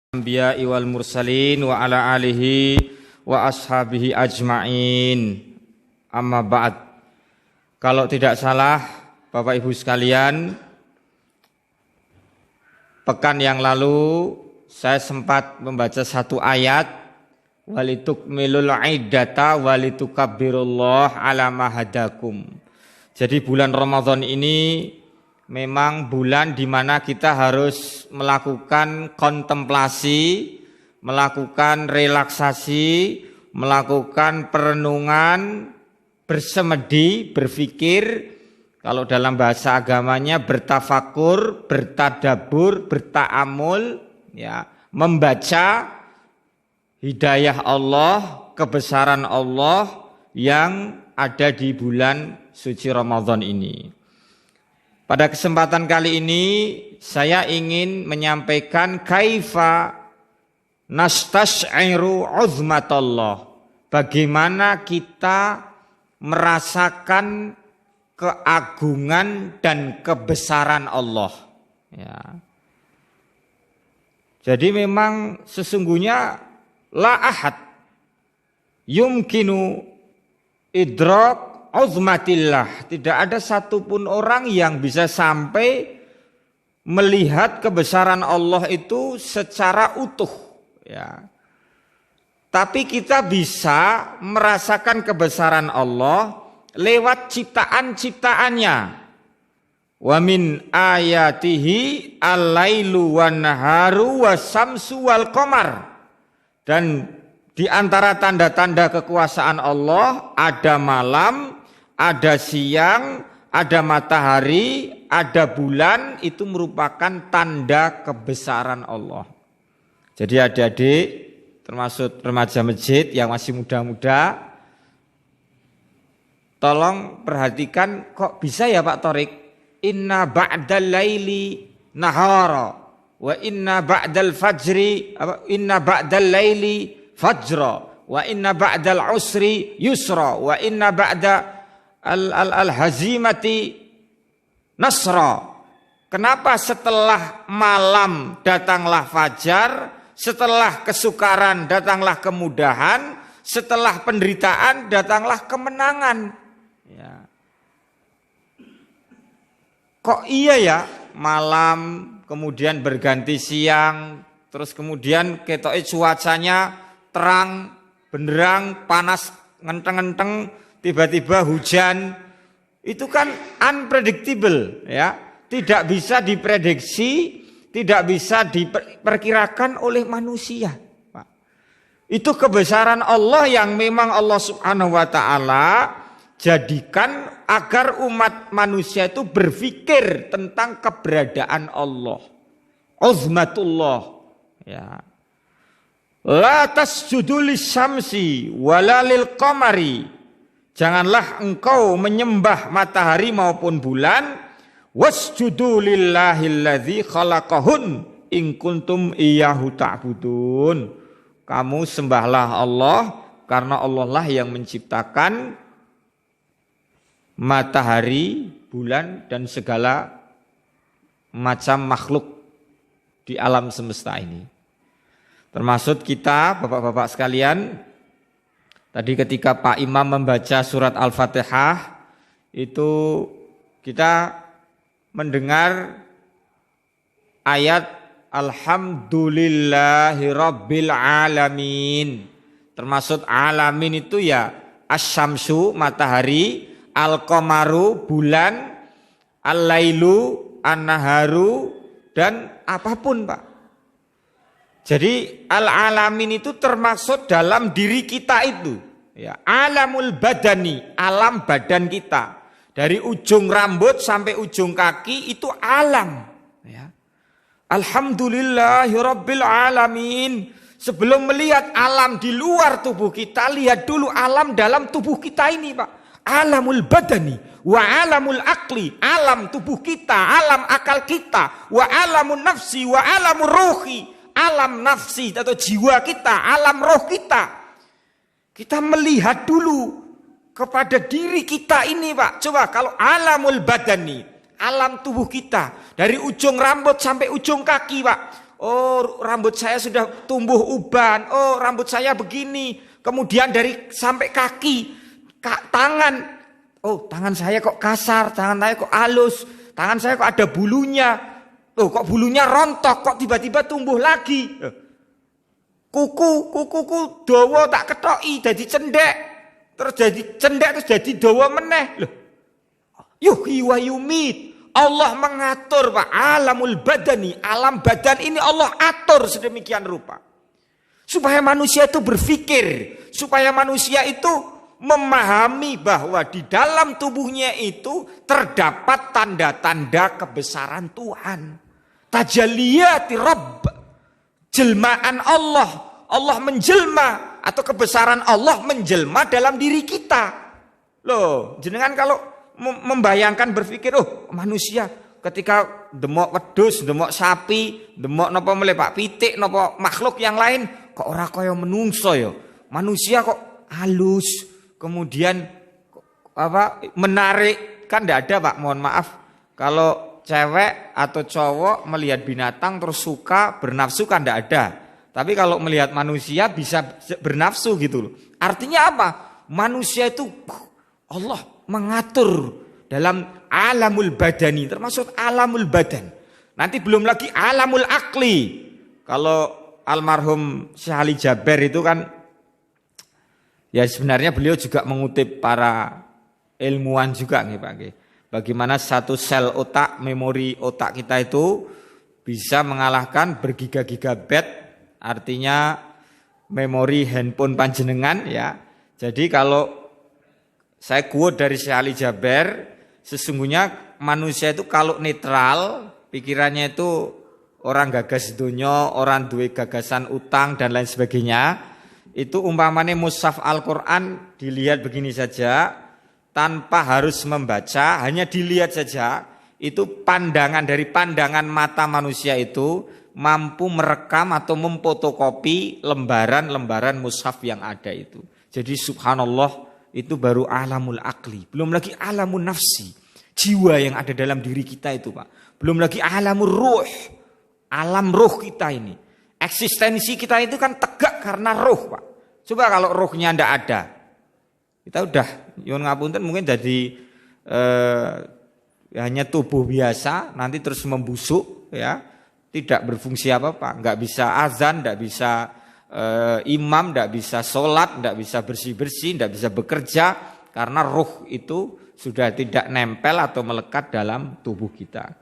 Anbiya'i wal mursalin wa ala alihi wa ashabihi ajma'in. Amma ba'd. Kalau tidak salah Bapak Ibu sekalian, pekan yang lalu saya sempat membaca satu ayat, walitukmilul iddata walitukabbirullah ala ma hadakum. Jadi bulan Ramadan ini memang bulan di mana kita harus melakukan kontemplasi, melakukan relaksasi, melakukan perenungan, bersemedi, berfikir, kalau dalam bahasa agamanya bertafakur, bertadabur, berta'amul, ya, membaca hidayah Allah, kebesaran Allah yang ada di bulan suci Ramadan ini. Pada kesempatan kali ini saya ingin menyampaikan kaifa nastash'iru uzmatallah. Bagaimana kita merasakan keagungan dan kebesaran Allah. Ya. Jadi memang sesungguhnya la ahad yumkinu idrak uzmatillah, tidak ada satupun orang yang bisa sampai melihat kebesaran Allah itu secara utuh, ya. Tapi kita bisa merasakan kebesaran Allah lewat ciptaan-ciptaannya. Wa min ayatihi al-lailu wan naharu wasyamsu wal qamar. Dan di antara tanda-tanda kekuasaan Allah ada malam, ada siang, ada matahari, ada bulan, itu merupakan tanda kebesaran Allah. Jadi adik-adik, termasuk remaja masjid yang masih muda-muda, tolong perhatikan, kok bisa ya Pak Torik? Inna ba'dal laili nahara, wa inna ba'dal fajri, inna ba'dal laili fajra, wa inna ba'dal usri yusra, wa inna ba'da al-hazimati nasra. Kenapa setelah malam datanglah fajar, setelah kesukaran datanglah kemudahan, setelah penderitaan datanglah kemenangan, ya. Kok iya ya, malam kemudian berganti siang, terus kemudian ketoke cuacanya terang, benderang, panas, ngenteng-ngenteng, tiba-tiba hujan. Itu kan unpredictable, ya. Tidak bisa diprediksi, tidak bisa diperkirakan oleh manusia, Pak. Itu kebesaran Allah yang memang Allah Subhanahu wa taala jadikan agar umat manusia itu berpikir tentang keberadaan Allah. Uzmatullah, ya. La tasjudu lisyamsi wala lil qamari. Janganlah engkau menyembah matahari maupun bulan. Wasjudu lillahilladzi khalaqahun in kuntum iyyahu ta'budun. Kamu sembahlah Allah karena Allah lah yang menciptakan matahari, bulan dan segala macam makhluk di alam semesta ini. Termasuk kita, bapak-bapak sekalian, tadi ketika Pak Imam membaca surat Al-Fatihah, itu kita mendengar ayat Alhamdulillahirabbil alamin. Termasuk alamin itu ya asyamsu, matahari, al-qamaru, bulan, al-lailu, an-naharu, dan apapun, Pak. Jadi al-alamin itu termasuk dalam diri kita itu, ya, alamul badani, alam badan kita. Dari ujung rambut sampai ujung kaki itu alam, ya. Alhamdulillahirabbil alamin. Sebelum melihat alam di luar tubuh kita, lihat dulu alam dalam tubuh kita ini, Pak. Alamul badani wa alamul akli, alam tubuh kita, alam akal kita, wa alamun nafsi wa alamur ruhi. Alam nafsi atau jiwa kita, alam roh kita. Kita melihat dulu kepada diri kita ini, Pak. Coba kalau alamul badani, alam tubuh kita, dari ujung rambut sampai ujung kaki, Pak. Oh, rambut saya sudah tumbuh uban. Oh, rambut saya begini. Kemudian dari sampai kaki, tangan. Oh, tangan saya kok kasar, tangan saya kok halus, tangan saya kok ada bulunya. Oh, kok bulunya rontok, kok tiba-tiba tumbuh lagi. Kuku dawa tak ketoki jadi cendek. Terus jadi cendek terus jadi dawa meneh. Loh. Yuhyi wa yumit. Allah mengatur, Pak, alamul badani, alam badan ini Allah atur sedemikian rupa. Supaya manusia itu berpikir, supaya manusia itu memahami bahwa di dalam tubuhnya itu terdapat tanda-tanda kebesaran Tuhan. Tajalliyati Rabb, jelmaan Allah, Allah menjelma atau kebesaran Allah menjelma dalam diri kita. Loh, jenengan kalau membayangkan berpikir, oh manusia ketika demok wedhus, demok sapi, demok napa melepak pitik, napa makhluk yang lain kok ora kaya menungso ya. Manusia kok halus, kemudian menarik, kan ndak ada, Pak. Mohon maaf. Kalau cewek atau cowok melihat binatang terus suka, bernafsu kan ndak ada. Tapi kalau melihat manusia bisa bernafsu gitu loh. Artinya apa? Manusia itu Allah mengatur dalam alamul badani, termasuk alamul badan. Nanti belum lagi alamul akli. Kalau almarhum Syekh Ali Jaber itu kan, ya sebenarnya beliau juga mengutip para ilmuwan juga nih Pak. Bagaimana satu sel otak, memori otak kita itu bisa mengalahkan bergiga-gigabyte, artinya memori handphone panjenengan ya. Jadi kalau saya quote dari Syekh Ali Jaber, sesungguhnya manusia itu kalau netral, pikirannya itu orang gagas dunya, orang duwe gagasan utang dan lain sebagainya, itu umpamanya mushaf Al-Quran dilihat begini saja, tanpa harus membaca, hanya dilihat saja, itu pandangan dari pandangan mata manusia itu mampu merekam atau memfotokopi lembaran-lembaran mushaf yang ada itu. Jadi subhanallah, itu baru alamul akli. Belum lagi alamul nafsi, jiwa yang ada dalam diri kita itu, Pak. Belum lagi alamul ruh, alam ruh kita ini. Eksistensi kita itu kan tegak karena ruh, Pak. Coba kalau ruhnya ndak ada, kita udah nyuwun ngapunten mungkin jadi hanya tubuh biasa, nanti terus membusuk ya, tidak berfungsi apa-apa, nggak bisa azan, nggak bisa imam, tidak bisa sholat, tidak bisa bersih-bersih, tidak bisa bekerja, karena ruh itu sudah tidak nempel atau melekat dalam tubuh kita.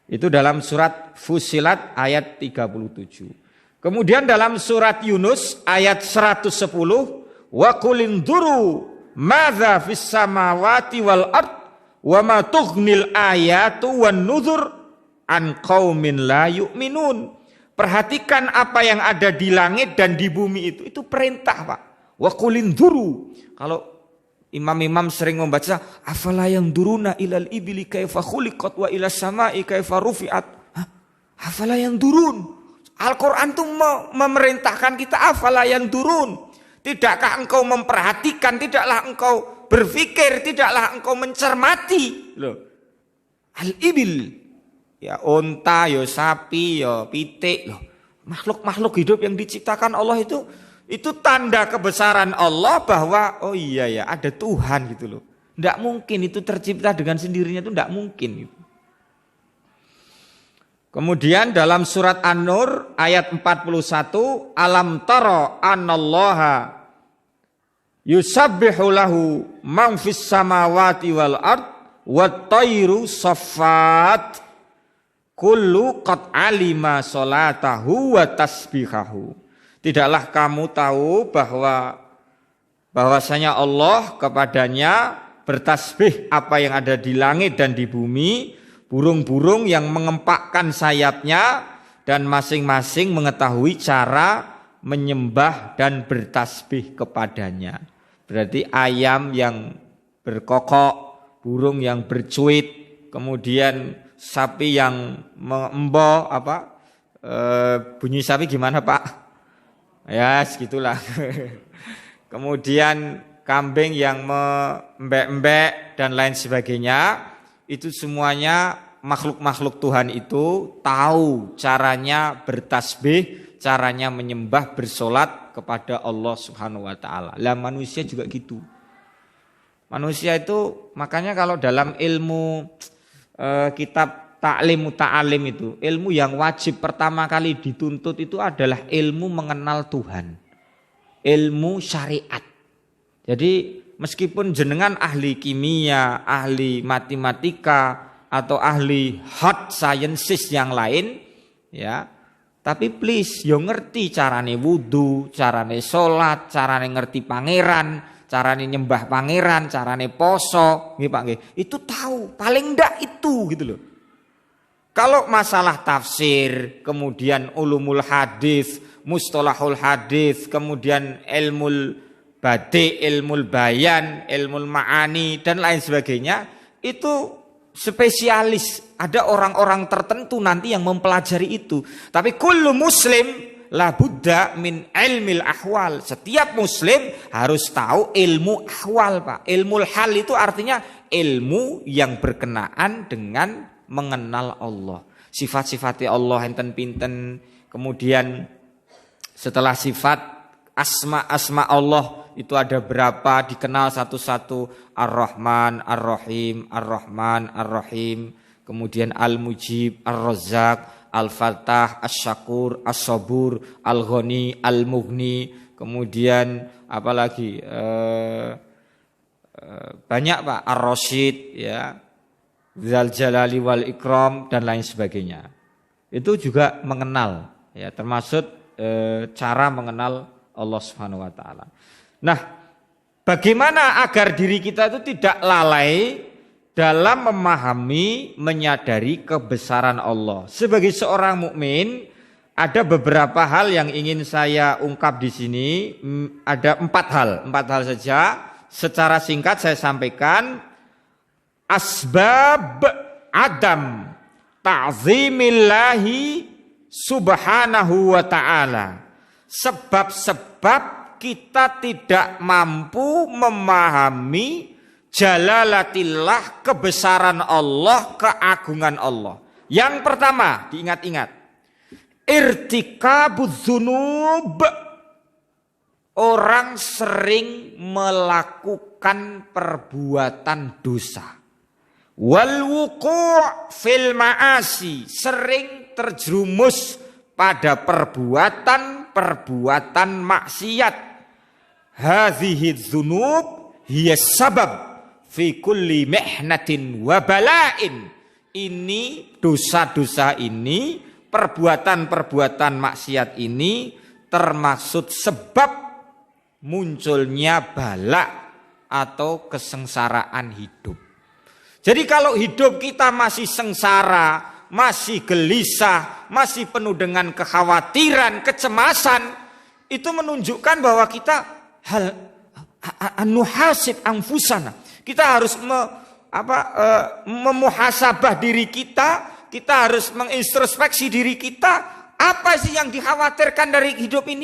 Itu dalam surat Fussilat ayat 37. Kemudian dalam surat Yunus ayat 110, wa qulin duru madza fis samawati wal ard wa ma tughnil ayatu wan nuzur an qaumin la yu'minun. Perhatikan apa yang ada di langit dan di bumi itu perintah, Pak. Wa qulin duru. Kalau imam-imam sering membaca afala yang duruna ilal ibili kaifa khuliqat wa ilas samai kaifa rufi'at. Afala yang durun. Al-Qur'an itu memerintahkan kita afala yang durun. Tidakkah engkau memperhatikan, tidaklah engkau berpikir, tidaklah engkau mencermati. Loh. Al-ibil, ya onta, ya sapi, ya pitik, loh. Makhluk-makhluk hidup yang diciptakan Allah itu tanda kebesaran Allah bahwa oh iya ya ada Tuhan gitu loh. Tidak mungkin itu tercipta dengan sendirinya, itu tidak mungkin. Gitu. Kemudian dalam surat An-Nur ayat 41, alam tara anallaha yusabbihu lahu man fis samawati wal ard wat tayru saffat kullu qad alima salatahu wa tasbihahu. Tidaklah kamu tahu bahwasanya Allah kepadanya bertasbih apa yang ada di langit dan di bumi, burung-burung yang mengempakkan sayapnya dan masing-masing mengetahui cara menyembah dan bertasbih kepadanya. Berarti ayam yang berkokok, burung yang bercuit, kemudian sapi yang mengembok, bunyi sapi gimana Pak? Ya segitulah. Kemudian kambing yang membek-embek dan lain sebagainya, itu semuanya makhluk-makhluk Tuhan itu tahu caranya bertasbih, caranya menyembah, bersolat kepada Allah Subhanahu wa taala. Lah manusia juga gitu. Manusia itu makanya kalau dalam ilmu kitab Ta'lim Muta'alim itu, ilmu yang wajib pertama kali dituntut itu adalah ilmu mengenal Tuhan. Ilmu syariat. Jadi meskipun jenengan ahli kimia, ahli matematika atau ahli hard sciences yang lain, ya, tapi please yo ngerti carane wudu, carane sholat, carane ngerti pangeran, carane nyembah pangeran, carane poso, nggih Pak nggih. Itu tahu, paling ndak itu gitu loh. Kalau masalah tafsir, kemudian ulumul hadis, mustalahul hadis, kemudian ilmul badi, ilmul bayan, ilmul ma'ani dan lain sebagainya, itu spesialis. Ada orang-orang tertentu nanti yang mempelajari itu. Tapi kullu muslim la budda min ilmil ahwal. Setiap muslim harus tahu ilmu ahwal, Pak. Ilmul hal itu artinya ilmu yang berkenaan dengan mengenal Allah. Sifat-sifatnya Allah enten pinten. Kemudian setelah sifat asma Allah itu ada berapa, dikenal satu-satu. Ar-Rahman, Ar-Rahim, Ar-Rahman, Ar-Rahim. Kemudian Al-Mujib, Ar-Razzaq, Al-Fattah, Asy-Syakur, As-Sabur, Al-Ghani, Al-Mughni. Kemudian apalagi banyak Pak, Ar-Rasyid, ya, Dzal Jalali wal Ikram dan lain sebagainya. Itu juga mengenal, ya, termasuk cara mengenal Allah Subhanahu wa taala. Nah, bagaimana agar diri kita itu tidak lalai dalam memahami, menyadari kebesaran Allah. Sebagai seorang mukmin, ada beberapa hal yang ingin saya ungkap di sini. Ada 4 hal saja. Secara singkat saya sampaikan. Asbab adam ta'zimillahi subhanahu wa ta'ala. Sebab-sebab kita tidak mampu memahami jalalatillah, kebesaran Allah, keagungan Allah. Yang pertama, diingat-ingat. Irtikabudz dzunub. Orang sering melakukan perbuatan dosa. Wal wuqu' fil ma'asi, sering terjerumus pada perbuatan maksiat. Hadhihi dzunub hiya sabab fi kulli mihnatin wa bala'in. Ini dosa-dosa ini, perbuatan maksiat ini termasuk sebab munculnya bala atau kesengsaraan hidup. Jadi kalau hidup kita masih sengsara, masih gelisah, masih penuh dengan kekhawatiran, kecemasan, itu menunjukkan bahwa kita nuhasib anfusana. Kita harus memuhasabah diri kita harus mengintrospeksi diri kita. Apa sih yang dikhawatirkan dari hidup ini?